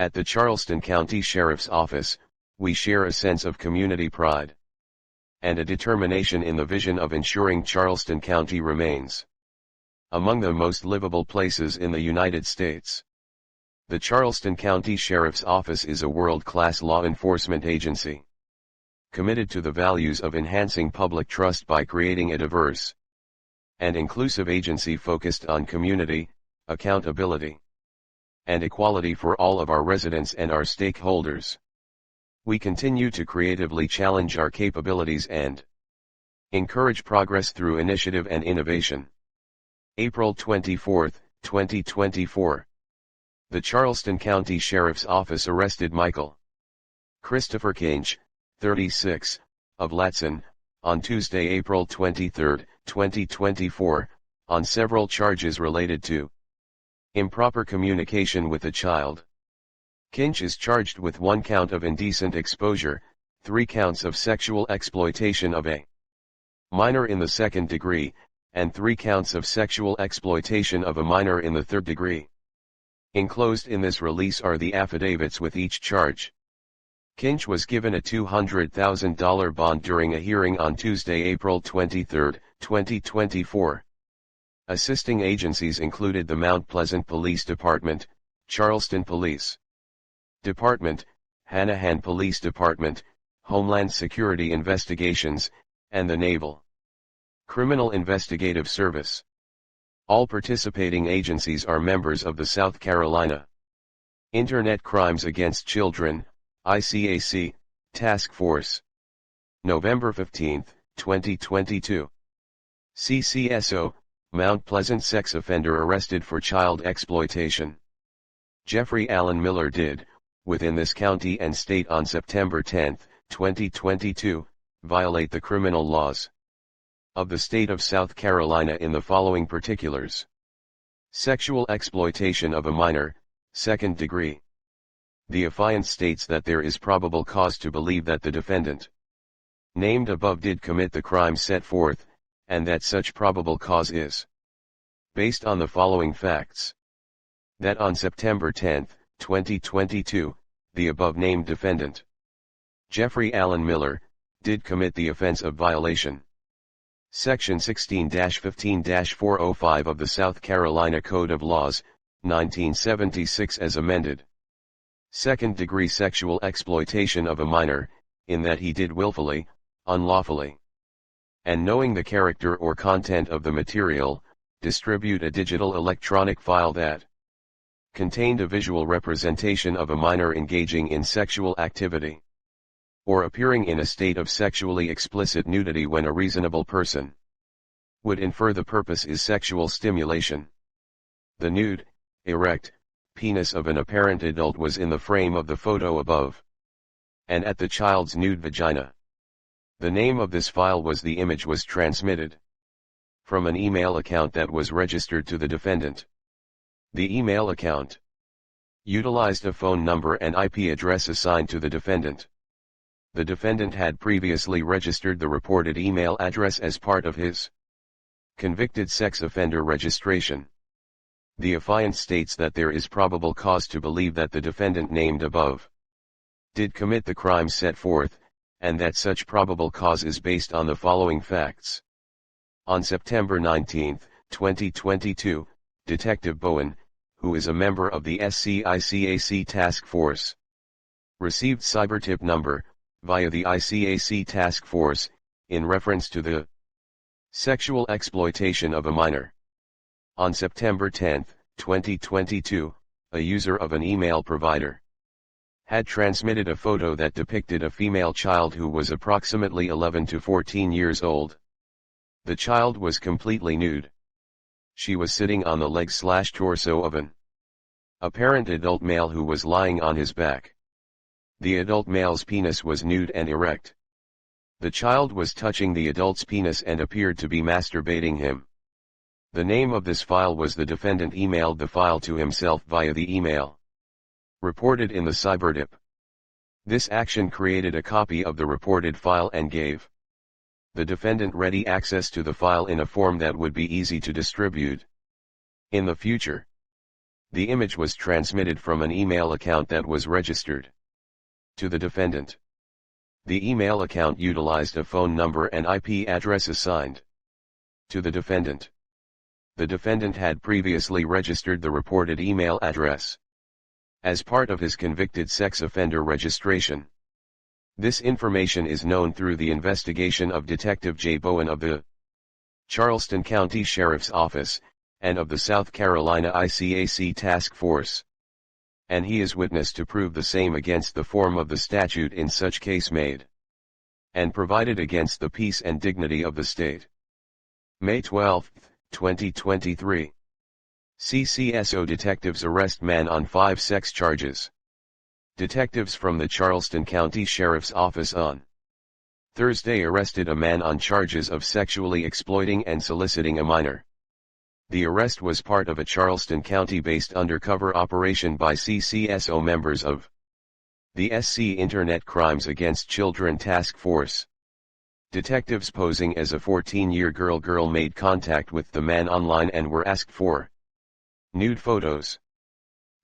At the Charleston County Sheriff's Office, we share a sense of community pride and a determination in the vision of ensuring Charleston County remains among the most livable places in the United States. The Charleston County Sheriff's Office is a world-class law enforcement agency committed to the values of enhancing public trust by creating a diverse and inclusive agency focused on community, accountability, and equality for all of our residents and our stakeholders. We continue to creatively challenge our capabilities and encourage progress through initiative and innovation. April 24, 2024. The Charleston County Sheriff's Office arrested Michael Christopher Kinch, 36, of Latson, on Tuesday, April 23, 2024, on several charges related to improper communication with a child. Kinch is charged with 1 count of indecent exposure, 3 counts of sexual exploitation of a minor in the 2nd degree, and 3 counts of sexual exploitation of a minor in the 3rd degree. Enclosed in this release are the affidavits with each charge. Kinch was given a $200,000 bond during a hearing on Tuesday, April 23, 2024. Assisting agencies included the Mount Pleasant Police Department, Charleston Police Department, Hanahan Police Department, Homeland Security Investigations, and the Naval Criminal Investigative Service. All participating agencies are members of the South Carolina Internet Crimes Against Children, ICAC, Task Force. November 15, 2022. CCSO, Mount Pleasant sex offender arrested for child exploitation. Jeffrey Allen Miller did, within this county and state on September 10, 2022, violate the criminal laws of the state of South Carolina in the following particulars: sexual exploitation of a minor, 2nd degree. The affiant states that there is probable cause to believe that the defendant named above did commit the crime set forth, and that such probable cause is based on the following facts: that on September 10, 2022, the above-named defendant, Jeffrey Allen Miller, did commit the offense of violation. Section 16-15-405 of the South Carolina Code of Laws, 1976 as amended. 2nd degree sexual exploitation of a minor, in that he did willfully, unlawfully, and knowing the character or content of the material, distribute a digital electronic file that contained a visual representation of a minor engaging in sexual activity, or appearing in a state of sexually explicit nudity when a reasonable person would infer the purpose is sexual stimulation. The nude, erect, penis of an apparent adult was in the frame of the photo above, and at the child's nude vagina. The name of this file was the image was transmitted from an email account that was registered to the defendant. The email account utilized a phone number and IP address assigned to the defendant. The defendant had previously registered the reported email address as part of his convicted sex offender registration. The affiant states that there is probable cause to believe that the defendant named above did commit the crime set forth, and that such probable cause is based on the following facts. On September 19, 2022, Detective Bowen, who is a member of the SCICAC Task Force, received cybertip number, via the ICAC Task Force, in reference to the sexual exploitation of a minor. On September 10, 2022, a user of an email provider had transmitted a photo that depicted a female child who was approximately 11 to 14 years old. The child was completely nude. She was sitting on the legs/torso of an apparent adult male who was lying on his back. The adult male's penis was nude and erect. The child was touching the adult's penis and appeared to be masturbating him. The name of this file was the defendant emailed the file to himself via the email reported in the cybertip. This action created a copy of the reported file and gave the defendant ready access to the file in a form that would be easy to distribute in the future. The image was transmitted from an email account that was registered to the defendant. The email account utilized a phone number and IP address assigned to the defendant. The defendant had previously registered the reported email address as part of his convicted sex offender registration. This information is known through the investigation of Detective J. Bowen of the Charleston County Sheriff's Office, and of the South Carolina ICAC Task Force. And he is witness to prove the same against the form of the statute in such case made and provided against the peace and dignity of the state. May 12, 2023. CCSO detectives arrest man on 5 sex charges. Detectives from the Charleston County Sheriff's Office on Thursday arrested a man on charges of sexually exploiting and soliciting a minor. The arrest was part of a Charleston County-based undercover operation by CCSO members of the SC Internet Crimes Against Children Task Force. Detectives posing as a 14-year girl made contact with the man online and were asked for nude photos.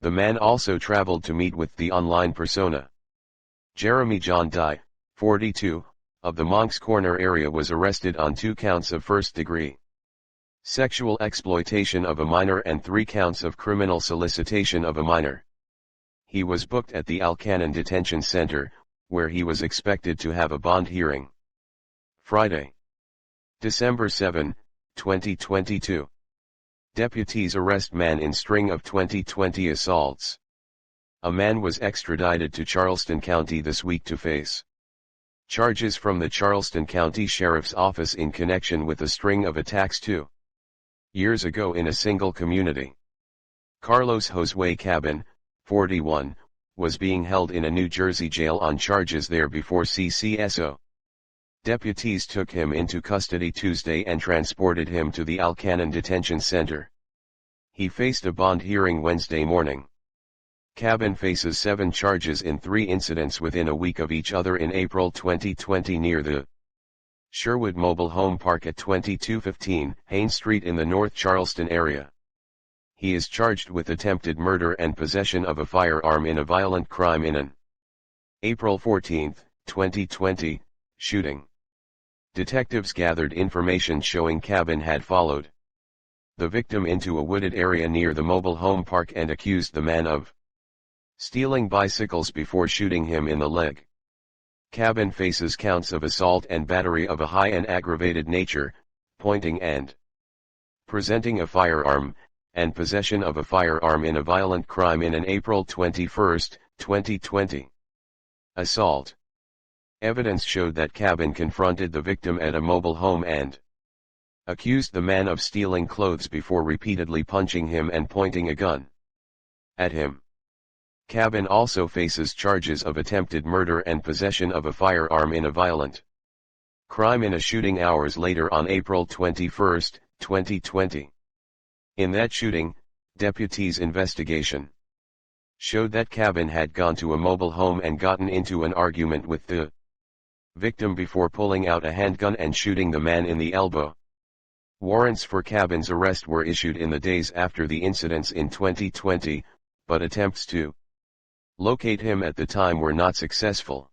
The man also traveled to meet with the online persona. Jeremy John Dye, 42, of the Moncks Corner area was arrested on 2 counts of first-degree sexual exploitation of a minor and 3 counts of criminal solicitation of a minor. He was booked at the Alcannon Detention Center, where he was expected to have a bond hearing. Friday, December 7, 2022. Deputies arrest man in string of 2020 assaults. A man was extradited to Charleston County this week to face charges from the Charleston County Sheriff's Office in connection with a string of attacks 2 years ago in a single community. Carlos Josue Cabin, 41, was being held in a New Jersey jail on charges there before CCSO deputies took him into custody Tuesday and transported him to the Alcannon Detention Center. He faced a bond hearing Wednesday morning. Cabin faces 7 charges in 3 incidents within a week of each other in April 2020 near the Sherwood Mobile Home Park at 2215 Haynes Street in the North Charleston area. He is charged with attempted murder and possession of a firearm in a violent crime in an April 14, 2020, shooting. Detectives gathered information showing Cabin had followed the victim into a wooded area near the mobile home park and accused the man of stealing bicycles before shooting him in the leg. Cabin faces counts of assault and battery of a high and aggravated nature, pointing and presenting a firearm, and possession of a firearm in a violent crime in an April 21, 2020 assault. Evidence showed that Cabin confronted the victim at a mobile home and accused the man of stealing clothes before repeatedly punching him and pointing a gun at him. Cabin also faces charges of attempted murder and possession of a firearm in a violent crime in a shooting hours later on April 21, 2020. In that shooting, deputies' investigation showed that Cabin had gone to a mobile home and gotten into an argument with the victim before pulling out a handgun and shooting the man in the elbow. Warrants for Cabin's arrest were issued in the days after the incidents in 2020, but attempts to locate him at the time were not successful.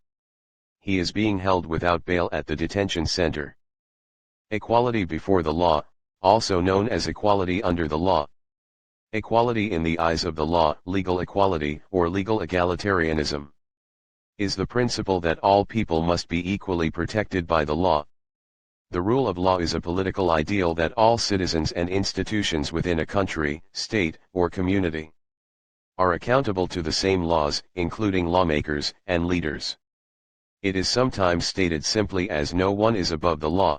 He is being held without bail at the detention center. Equality before the law, also known as equality under the law. Equality in the eyes of the law, legal equality, or legal egalitarianism, is the principle that all people must be equally protected by the law. The rule of law is a political ideal that all citizens and institutions within a country, state, or community are accountable to the same laws, including lawmakers and leaders. It is sometimes stated simply as no one is above the law.